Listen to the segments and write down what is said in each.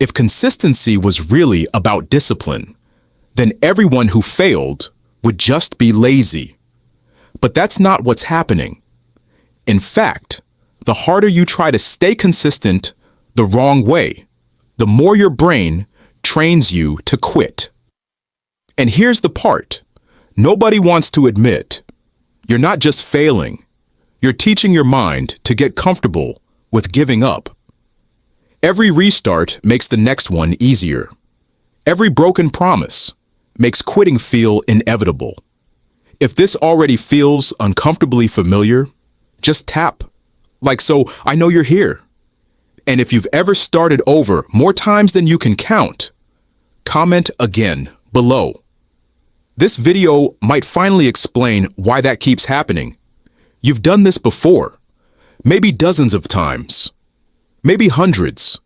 If consistency was really about discipline, then everyone who failed would just be lazy. But that's not what's happening. In fact, the harder you try to stay consistent the wrong way, the more your brain trains you to quit. And here's the part nobody wants to admit. You're not just failing. You're teaching your mind to get comfortable with giving up. Every restart makes the next one easier. Every broken promise makes quitting feel inevitable. If this already feels uncomfortably familiar, just tap. Like, so I know you're here. And if you've ever started over more times than you can count, comment again below. This video might finally explain why that keeps happening. You've done this before, maybe dozens of times, maybe hundreds.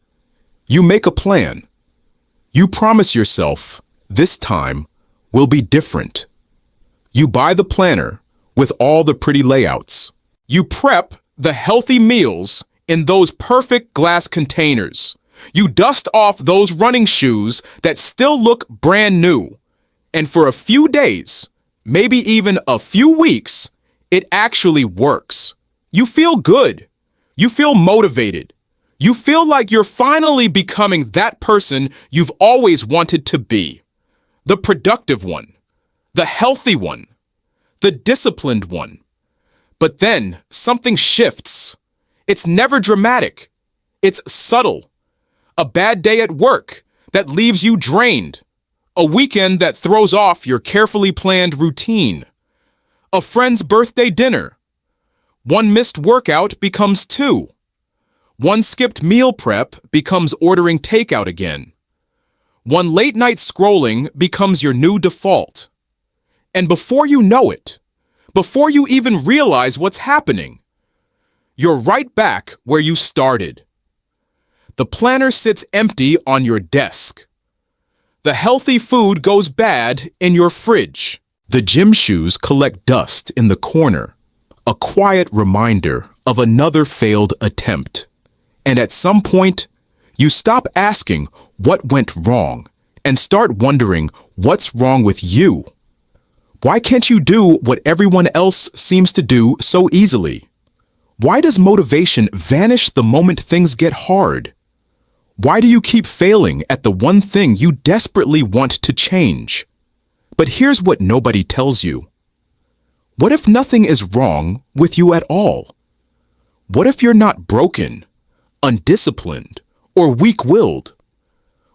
You make a plan. You promise yourself, this time will be different. You buy the planner with all the pretty layouts. You prep the healthy meals in those perfect glass containers. You dust off those running shoes that still look brand new. And for a few days, maybe even a few weeks, it actually works. You feel good. You feel motivated. You feel like you're finally becoming that person you've always wanted to be. The productive one, the healthy one, the disciplined one. But then something shifts. It's never dramatic. It's subtle. A bad day at work that leaves you drained. A weekend that throws off your carefully planned routine. A friend's birthday dinner. One missed workout becomes two. One skipped meal prep becomes ordering takeout again. One late night scrolling becomes your new default. And before you know it, before you even realize what's happening, you're right back where you started. The planner sits empty on your desk. The healthy food goes bad in your fridge. The gym shoes collect dust in the corner, a quiet reminder of another failed attempt. And at some point, you stop asking what went wrong and start wondering what's wrong with you. Why can't you do what everyone else seems to do so easily? Why does motivation vanish the moment things get hard? Why do you keep failing at the one thing you desperately want to change? But here's what nobody tells you. What if nothing is wrong with you at all? What if you're not broken, undisciplined, or weak-willed?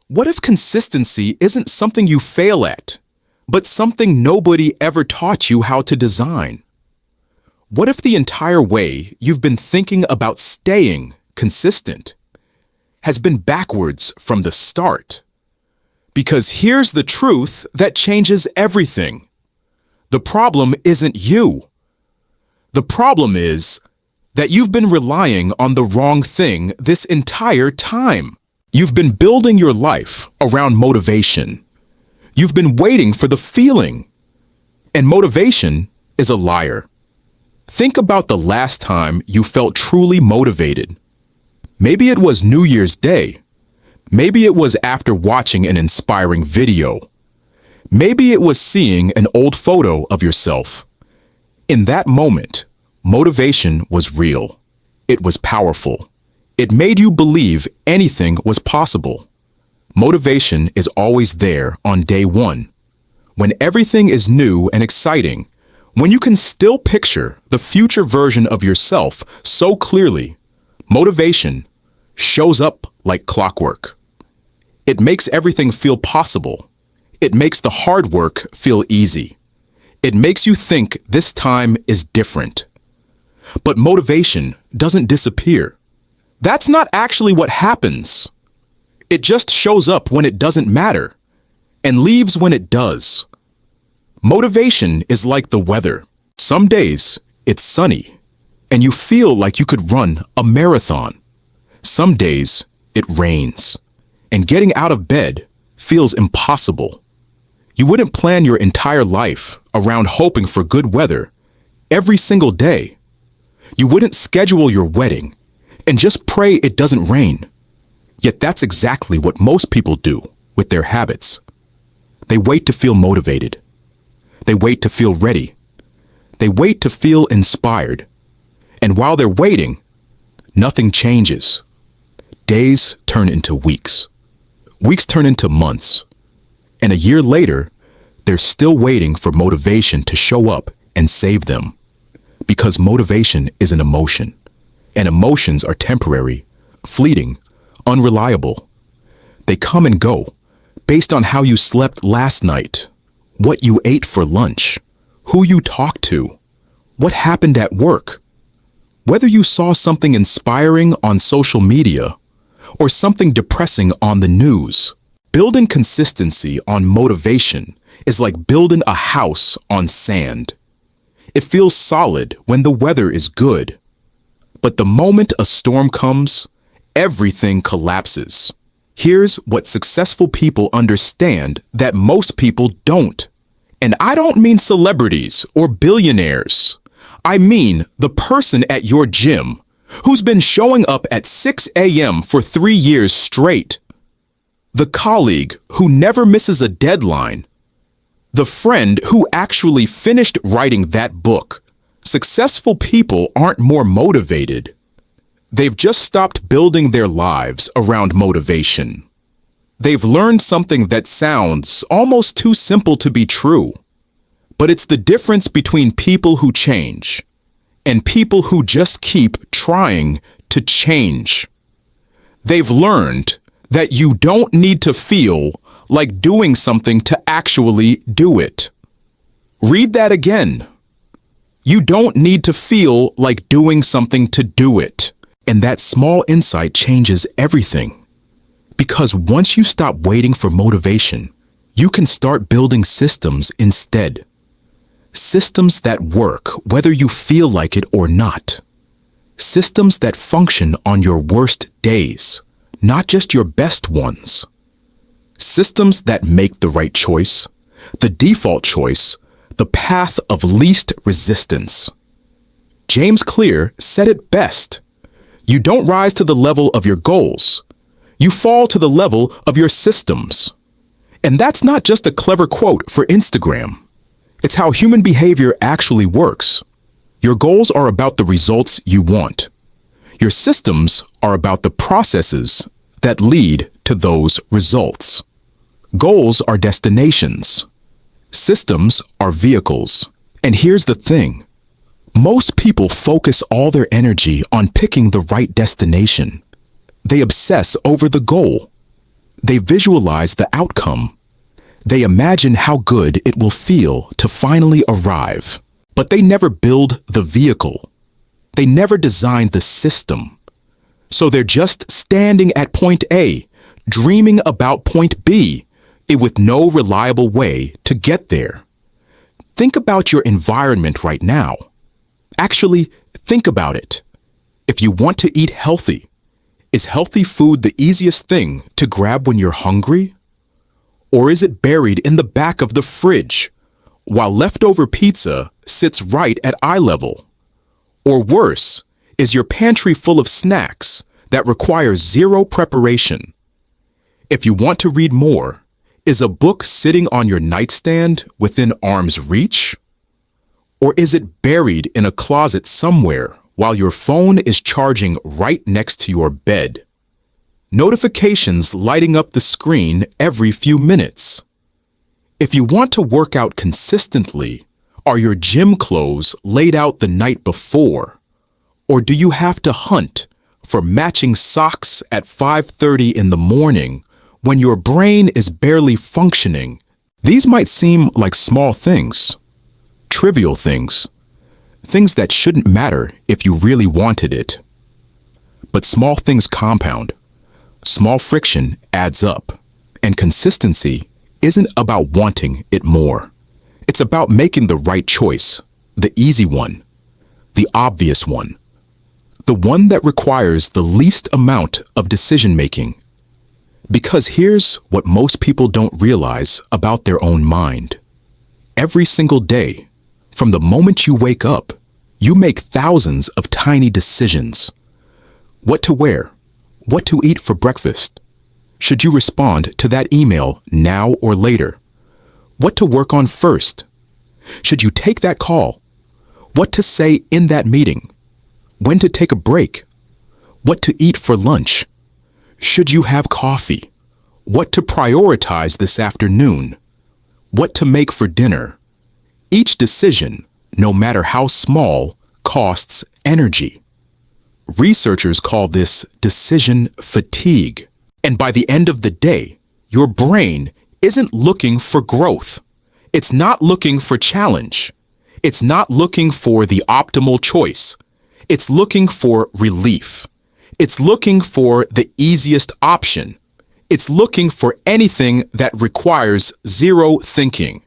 What if consistency isn't something you fail at, but something nobody ever taught you how to design? What if the entire way you've been thinking about staying consistent has been backwards from the start? Because here's the truth that changes everything. The problem isn't you. The problem is that you've been relying on the wrong thing this entire time. You've been building your life around motivation. You've been waiting for the feeling. And motivation is a liar. Think about the last time you felt truly motivated. Maybe it was New Year's Day. Maybe it was after watching an inspiring video. Maybe it was seeing an old photo of yourself. In that moment, motivation was real. It was powerful. It made you believe anything was possible. Motivation is always there on day one. When everything is new and exciting, when you can still picture the future version of yourself so clearly, motivation shows up like clockwork. It makes everything feel possible. It makes the hard work feel easy. It makes you think this time is different. But motivation doesn't disappear. That's not actually what happens. It just shows up when it doesn't matter and leaves when it does. Motivation is like the weather. Some days it's sunny and you feel like you could run a marathon. Some days it rains and getting out of bed feels impossible. You wouldn't plan your entire life around hoping for good weather every single day. You wouldn't schedule your wedding and just pray it doesn't rain. Yet that's exactly what most people do with their habits. They wait to feel motivated. They wait to feel ready. They wait to feel inspired. And while they're waiting, nothing changes. Days turn into weeks. Weeks turn into months. And a year later, they're still waiting for motivation to show up and save them. Because motivation is an emotion. And emotions are temporary, fleeting, unreliable. They come and go based on how you slept last night, what you ate for lunch, who you talked to, what happened at work. Whether you saw something inspiring on social media or something depressing on the news, building consistency on motivation is like building a house on sand. It feels solid when the weather is good. But the moment a storm comes, everything collapses. Here's what successful people understand that most people don't. And I don't mean celebrities or billionaires. I mean the person at your gym who's been showing up at 6 a.m. for 3 years straight. The colleague who never misses a deadline. The friend who actually finished writing that book. Successful people aren't more motivated. They've just stopped building their lives around motivation. They've learned something that sounds almost too simple to be true. But it's the difference between people who change and people who just keep trying to change. They've learned that you don't need to feel like doing something to actually do it. Read that again. You don't need to feel like doing something to do it. And that small insight changes everything. Because once you stop waiting for motivation, you can start building systems instead. Systems that work whether you feel like it or not. Systems that function on your worst days, not just your best ones. Systems that make the right choice, the default choice, the path of least resistance. James Clear said it best. You don't rise to the level of your goals. You fall to the level of your systems. And that's not just a clever quote for Instagram. It's how human behavior actually works. Your goals are about the results you want. Your systems are about the processes that lead to those results. Goals are destinations. Systems are vehicles. And here's the thing. Most people focus all their energy on picking the right destination. They obsess over the goal. They visualize the outcome. They imagine how good it will feel to finally arrive. But they never build the vehicle. They never design the system. So they're just standing at point A, dreaming about point B, with no reliable way to get there. Think about your environment right now. Actually, think about it. If you want to eat healthy, is healthy food the easiest thing to grab when you're hungry? Or is it buried in the back of the fridge, while leftover pizza sits right at eye level? Or worse, is your pantry full of snacks that require zero preparation? If you want to read more, is a book sitting on your nightstand within arm's reach? Or is it buried in a closet somewhere while your phone is charging right next to your bed? Notifications lighting up the screen every few minutes. If you want to work out consistently, are your gym clothes laid out the night before? Or do you have to hunt for matching socks at 5:30 in the morning when your brain is barely functioning? These might seem like small things, trivial things, things that shouldn't matter if you really wanted it. But small things compound. Small friction adds up, and consistency isn't about wanting it more. It's about making the right choice, the easy one, the obvious one, the one that requires the least amount of decision-making. Because here's what most people don't realize about their own mind. Every single day, from the moment you wake up, you make thousands of tiny decisions. What to wear, What to eat for breakfast? Should you respond to that email now or later? What to work on first? Should you take that call? What to say in that meeting? When to take a break? What to eat for lunch? Should you have coffee? What to prioritize this afternoon? What to make for dinner? Each decision, no matter how small, costs energy. Researchers call this decision fatigue. And by the end of the day, your brain isn't looking for growth. It's not looking for challenge. It's not looking for the optimal choice. It's looking for relief. It's looking for the easiest option. It's looking for anything that requires zero thinking.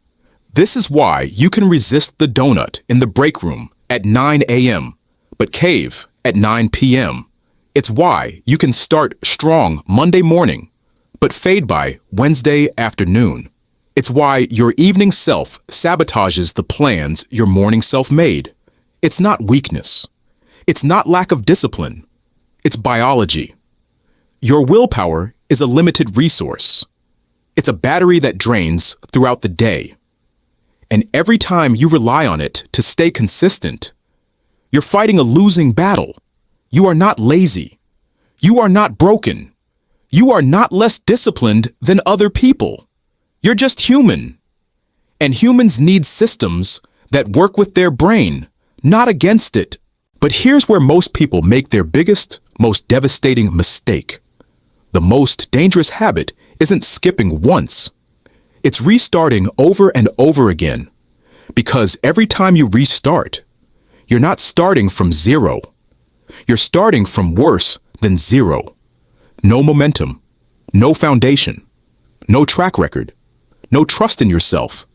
This is why you can resist the donut in the break room at 9 a.m., but cave at 9 p.m. It's why you can start strong Monday morning, but fade by Wednesday afternoon. It's why your evening self sabotages the plans your morning self made. It's not weakness. It's not lack of discipline. It's biology. Your willpower is a limited resource. It's a battery that drains throughout the day. And every time you rely on it to stay consistent, you're fighting a losing battle. You are not lazy. You are not broken. You are not less disciplined than other people. You're just human. And humans need systems that work with their brain, not against it. But here's where most people make their biggest, most devastating mistake. The most dangerous habit isn't skipping once. It's restarting over and over again. Because every time you restart, you're not starting from zero. You're starting from worse than zero. No momentum, no foundation, no track record, no trust in yourself.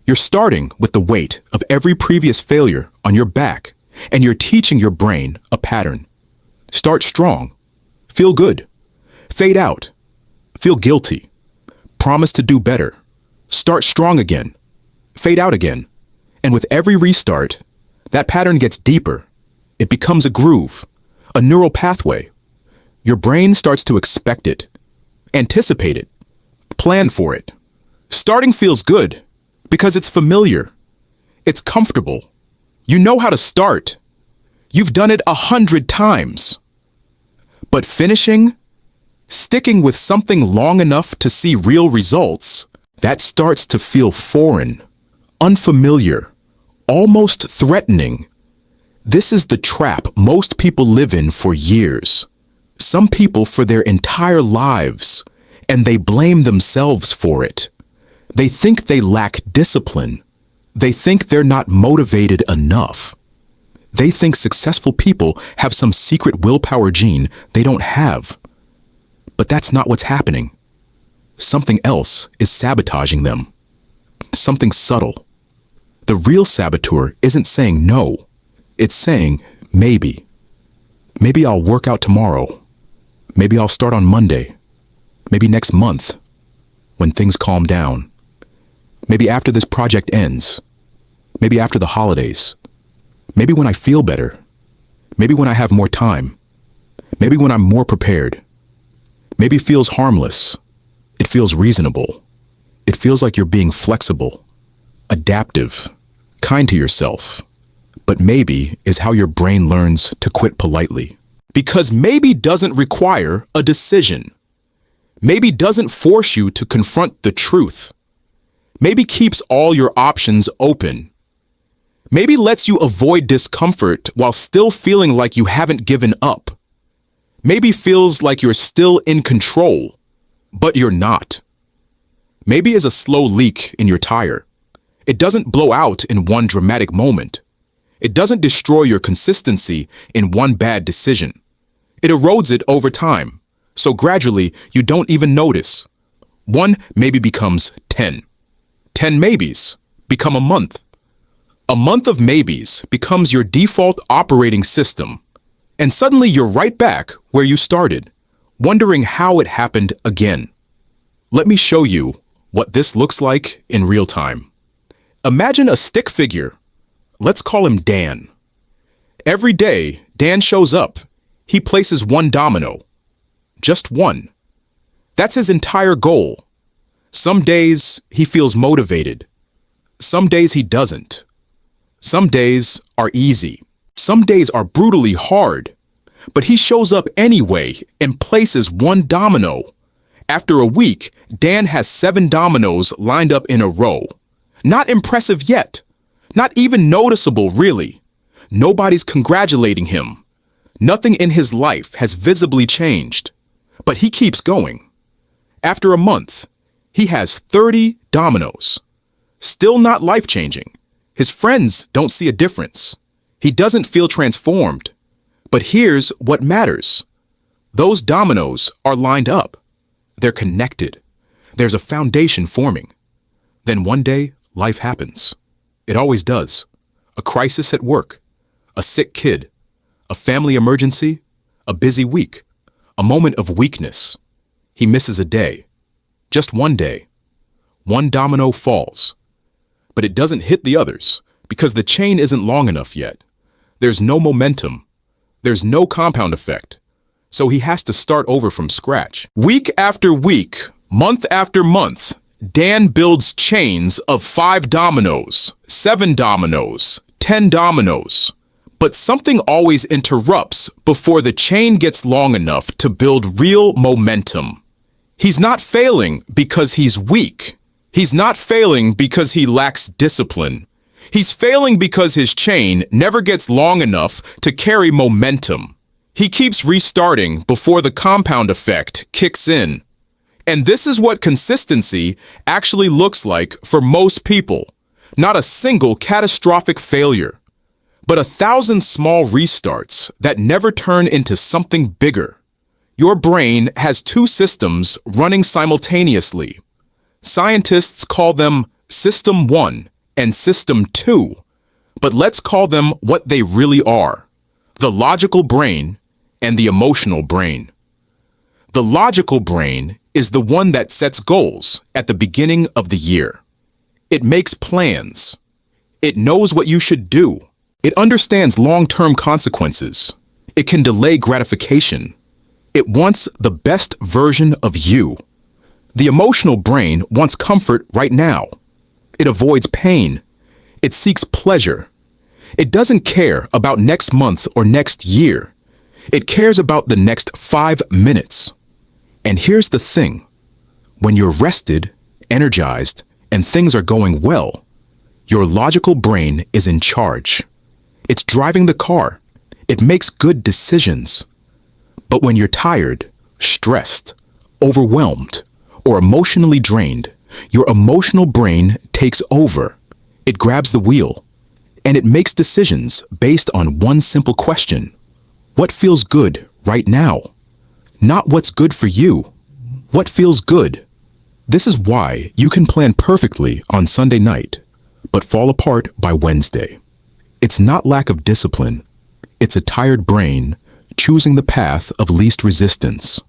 You're starting with the weight of every previous failure on your back, and you're teaching your brain a pattern. Start strong. Feel good. Fade out. Feel guilty. Promise to do better. Start strong again. Fade out again. And with every restart, that pattern gets deeper. It becomes a groove, a neural pathway. Your brain starts to expect it, anticipate it, plan for it. Starting feels good because it's familiar. It's comfortable. You know how to start. You've done it 100 times. But finishing, sticking with something long enough to see real results, that starts to feel foreign, unfamiliar, almost threatening. This is the trap most people live in for years. Some people for their entire lives, and they blame themselves for it. They think they lack discipline. They think they're not motivated enough. They think successful people have some secret willpower gene they don't have. But that's not what's happening. Something else is sabotaging them. Something subtle. The real saboteur isn't saying no. It's saying maybe. Maybe I'll work out tomorrow. Maybe I'll start on Monday. Maybe next month, when things calm down. Maybe after this project ends. Maybe after the holidays. Maybe when I feel better. Maybe when I have more time. Maybe when I'm more prepared. Maybe it feels harmless. It feels reasonable. It feels like you're being flexible, adaptive, kind to yourself. But maybe is how your brain learns to quit politely. Because maybe doesn't require a decision. Maybe doesn't force you to confront the truth. Maybe keeps all your options open. Maybe lets you avoid discomfort while still feeling like you haven't given up. Maybe feels like you're still in control, but you're not. Maybe is a slow leak in your tire. It doesn't blow out in one dramatic moment. It doesn't destroy your consistency in one bad decision. It erodes it over time, so gradually you don't even notice. One maybe becomes 10. 10 maybes become a month. A month of maybes becomes your default operating system. And suddenly you're right back where you started, wondering how it happened again. Let me show you what this looks like in real time. Imagine a stick figure. Let's call him Dan. Every day, Dan shows up. He places one domino. Just one. That's his entire goal. Some days he feels motivated. Some days he doesn't. Some days are easy. Some days are brutally hard. But he shows up anyway and places one domino. After a week, Dan has 7 dominoes lined up in a row. Not impressive yet. Not even noticeable, really. Nobody's congratulating him. Nothing in his life has visibly changed. But he keeps going. After a month, he has 30 dominoes. Still not life-changing. His friends don't see a difference. He doesn't feel transformed. But here's what matters. Those dominoes are lined up. They're connected. There's a foundation forming. Then one day, life happens. It always does. A crisis at work, a sick kid, a family emergency, a busy week, a moment of weakness. He misses a day. Just one day. One domino falls. But it doesn't hit the others because the chain isn't long enough yet. There's no momentum. There's no compound effect. So he has to start over from scratch. Week after week, month after month, Dan builds chains of 5 dominoes, 7 dominoes, 10 dominoes. But something always interrupts before the chain gets long enough to build real momentum. He's not failing because he's weak. He's not failing because he lacks discipline. He's failing because his chain never gets long enough to carry momentum. He keeps restarting before the compound effect kicks in. And this is what consistency actually looks like for most people. Not a single catastrophic failure, but 1,000 small restarts that never turn into something bigger. Your brain has 2 systems running simultaneously. Scientists call them System 1 and System 2, but let's call them what they really are: the logical brain and the emotional brain. The logical brain is the one that sets goals at the beginning of the year. It makes plans. It knows what you should do. It understands long-term consequences. It can delay gratification. It wants the best version of you. The emotional brain wants comfort right now. It avoids pain. It seeks pleasure. It doesn't care about next month or next year. It cares about the next 5 minutes. And here's the thing. When you're rested, energized, and things are going well, your logical brain is in charge. It's driving the car. It makes good decisions. But when you're tired, stressed, overwhelmed, or emotionally drained, your emotional brain takes over. It grabs the wheel, and it makes decisions based on one simple question. What feels good right now? Not what's good for you. What feels good? This is why you can plan perfectly on Sunday night, but fall apart by Wednesday. It's not lack of discipline. It's a tired brain choosing the path of least resistance.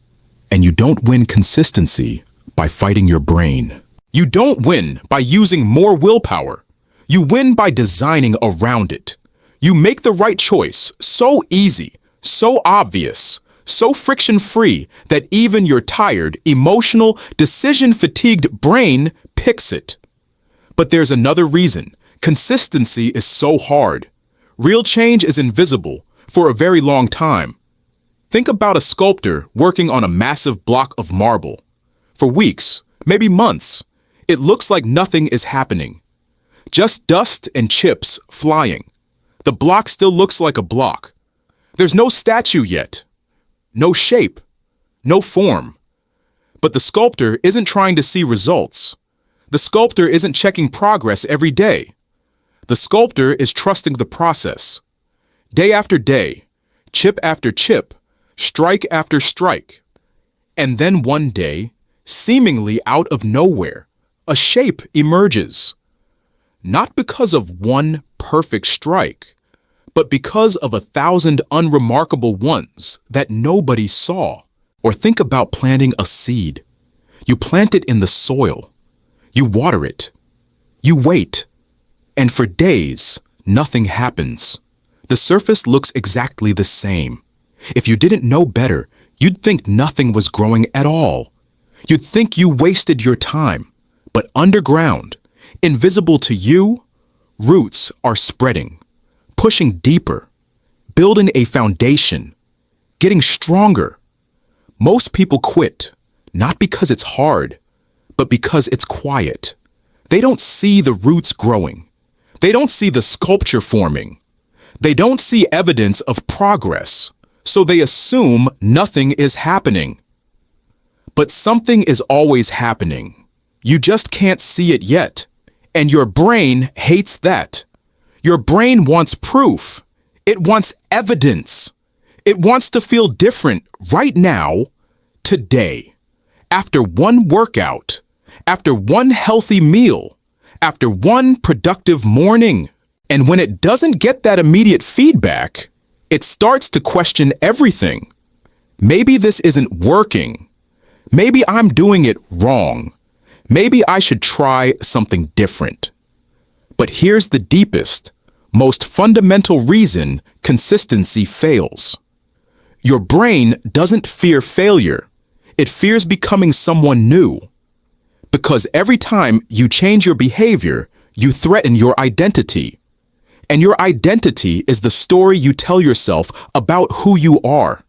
And you don't win consistency by fighting your brain. You don't win by using more willpower. You win by designing around it. You make the right choice so easy, so obvious, so friction-free that even your tired, emotional, decision-fatigued brain picks it. But there's another reason. Consistency is so hard. Real change is invisible for a very long time. Think about a sculptor working on a massive block of marble. For weeks, maybe months, it looks like nothing is happening. Just dust and chips flying. The block still looks like a block. There's no statue yet. No shape. No form. But the sculptor isn't trying to see results. The sculptor isn't checking progress every day. The sculptor is trusting the process. Day after day, chip after chip, strike after strike. And then one day, seemingly out of nowhere, a shape emerges. Not because of one perfect strike, but because of 1,000 unremarkable ones that nobody saw. Or think about planting a seed. You plant it in the soil. You water it. You wait. And for days, nothing happens. The surface looks exactly the same. If you didn't know better, You'd think nothing was growing at all. You'd think you wasted your time. But underground, invisible to you, roots are spreading, pushing deeper, building a foundation, getting stronger. Most people quit, not because it's hard, but because it's quiet. They don't see the roots growing. They don't see the sculpture forming. They don't see evidence of progress, so they assume nothing is happening. But something is always happening. You just can't see it yet. And your brain hates that. Your brain wants proof. It wants evidence. It wants to feel different right now, today. After one workout, after one healthy meal, after one productive morning. And when it doesn't get that immediate feedback, it starts to question everything. Maybe this isn't working. Maybe I'm doing it wrong. Maybe I should try something different. But here's the deepest, most fundamental reason consistency fails. Your brain doesn't fear failure. It fears becoming someone new. Because every time you change your behavior, you threaten your identity. And your identity is the story you tell yourself about who you are.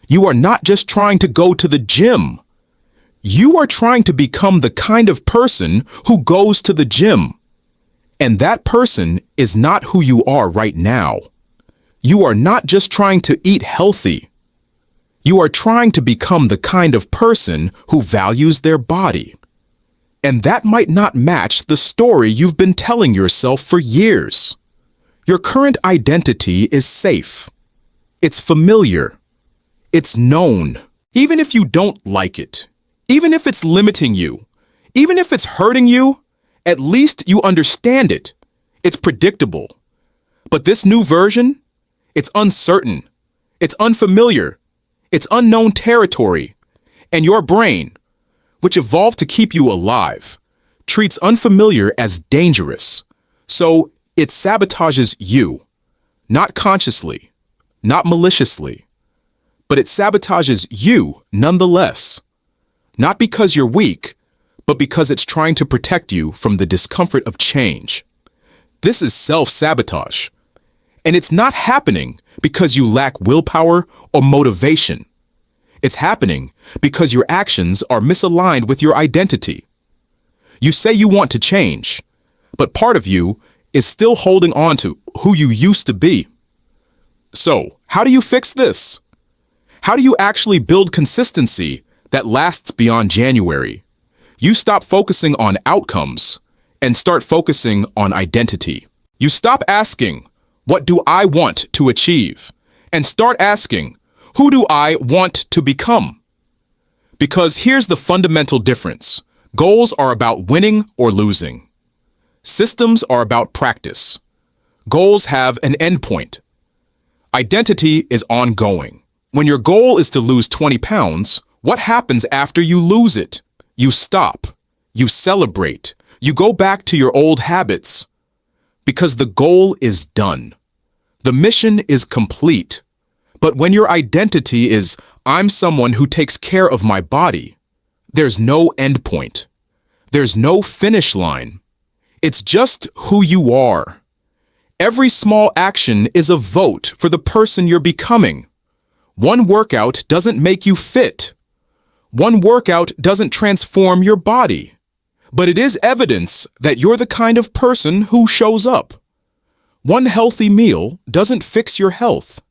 You are not just trying to go to the gym. You are trying to become the kind of person who goes to the gym. And that person is not who you are right now. You are not just trying to eat healthy. You are trying to become the kind of person who values their body. And that might not match the story you've been telling yourself for years. Your current identity is safe. It's familiar. It's known. Even if you don't like it, even if it's limiting you, even if it's hurting you, at least you understand it. It's predictable. But this new version, it's uncertain. It's unfamiliar. It's unknown territory. And your brain, which evolved to keep you alive, treats unfamiliar as dangerous. So it sabotages you, not consciously, not maliciously, but it sabotages you nonetheless. Not because you're weak, but because it's trying to protect you from the discomfort of change. This is self-sabotage. And it's not happening because you lack willpower or motivation. It's happening because your actions are misaligned with your identity. You say you want to change, but part of you is still holding on to who you used to be. So, how do you fix this? How do you actually build consistency that lasts beyond January? You stop focusing on outcomes and start focusing on identity. You stop asking, what do I want to achieve? And start asking, who do I want to become? Because here's the fundamental difference. Goals are about winning or losing. Systems are about practice. Goals have an endpoint. Identity is ongoing. When your goal is to lose 20 pounds, what happens after you lose it? You stop. You celebrate. You go back to your old habits. Because the goal is done. The mission is complete. But when your identity is, I'm someone who takes care of my body, there's no endpoint. There's no finish line. It's just who you are. Every small action is a vote for the person you're becoming. One workout doesn't make you fit. One workout doesn't transform your body. But it is evidence that you're the kind of person who shows up. One healthy meal doesn't fix your health.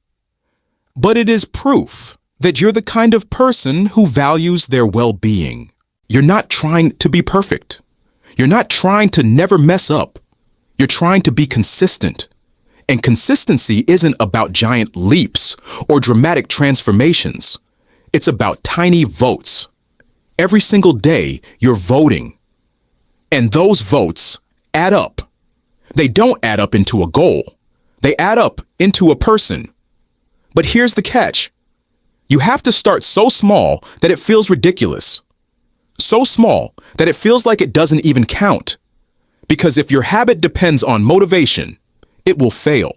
But it is proof that you're the kind of person who values their well-being. You're not trying to be perfect. You're not trying to never mess up. You're trying to be consistent. And consistency isn't about giant leaps or dramatic transformations. It's about tiny votes. Every single day, you're voting. And those votes add up. They don't add up into a goal. They add up into a person. But here's the catch. You have to start so small that it feels ridiculous. So small that it feels like it doesn't even count. Because if your habit depends on motivation, it will fail.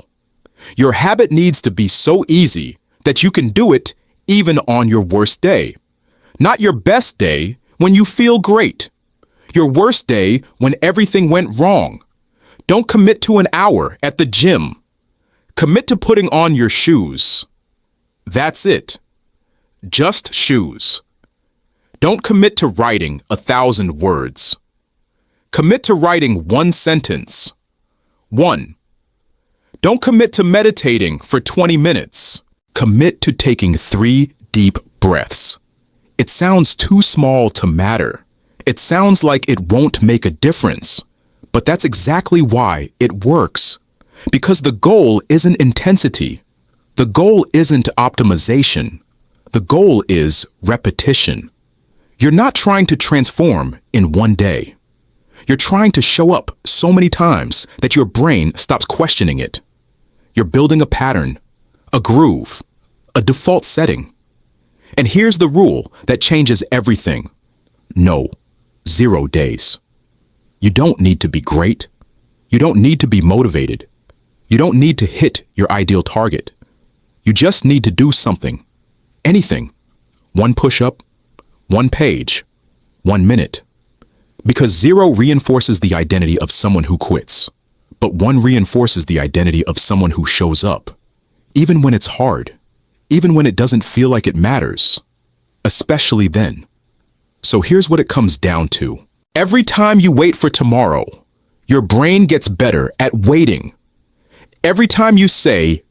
Your habit needs to be so easy that you can do it even on your worst day. Not your best day when you feel great. Your worst day when everything went wrong. Don't commit to an hour at the gym. Commit to putting on your shoes. That's it. Just shoes. Don't commit to writing 1,000 words. Commit to writing one sentence. 1. Don't commit to meditating for 20 minutes. Commit to taking 3 deep breaths. It sounds too small to matter. It sounds like it won't make a difference. But that's exactly why it works. Because the goal isn't intensity. The goal isn't optimization. The goal is repetition. You're not trying to transform in one day. You're trying to show up so many times that your brain stops questioning it. You're building a pattern, a groove, a default setting. And here's the rule that changes everything. No, 0 days. You don't need to be great. You don't need to be motivated. You don't need to hit your ideal target. You just need to do something. Anything. 1 push-up, 1 page, 1 minute. Because 0 reinforces the identity of someone who quits, but 1 reinforces the identity of someone who shows up, even when it's hard, even when it doesn't feel like it matters, especially then. So here's what it comes down to. Every time you wait for tomorrow, your brain gets better at waiting. Every time you say,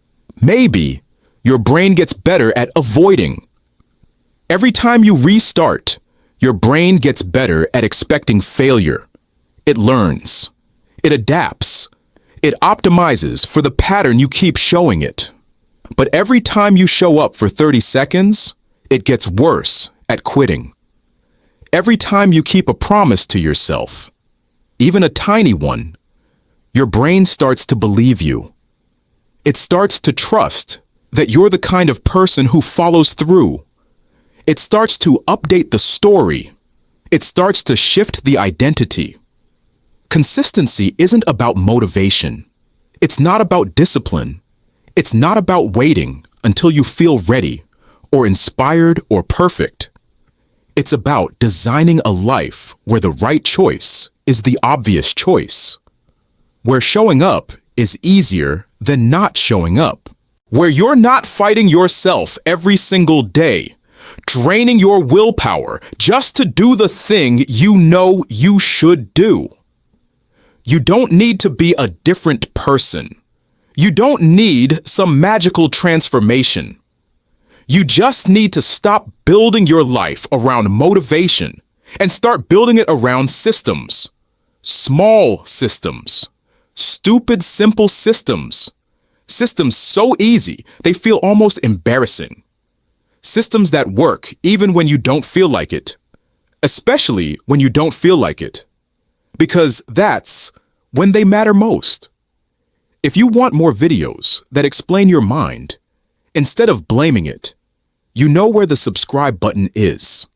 maybe, your brain gets better at avoiding. Every time you restart, your brain gets better at expecting failure. It learns. It adapts. It optimizes for the pattern you keep showing it. But every time you show up for 30 seconds, it gets worse at quitting. Every time you keep a promise to yourself, even a tiny one, your brain starts to believe you. It starts to trust that you're the kind of person who follows through. It starts to update the story. It starts to shift the identity. Consistency isn't about motivation. It's not about discipline. It's not about waiting until you feel ready or inspired or perfect. It's about designing a life where the right choice is the obvious choice, where showing up is easier than not showing up, where you're not fighting yourself every single day, draining your willpower just to do the thing you know you should do. You don't need to be a different person. You don't need some magical transformation. You just need to stop building your life around motivation and start building it around systems. Small systems. Stupid, simple systems. Systems so easy, they feel almost embarrassing. Systems that work even when you don't feel like it. Especially when you don't feel like it. Because that's when they matter most. If you want more videos that explain your mind, instead of blaming it, you know where the subscribe button is.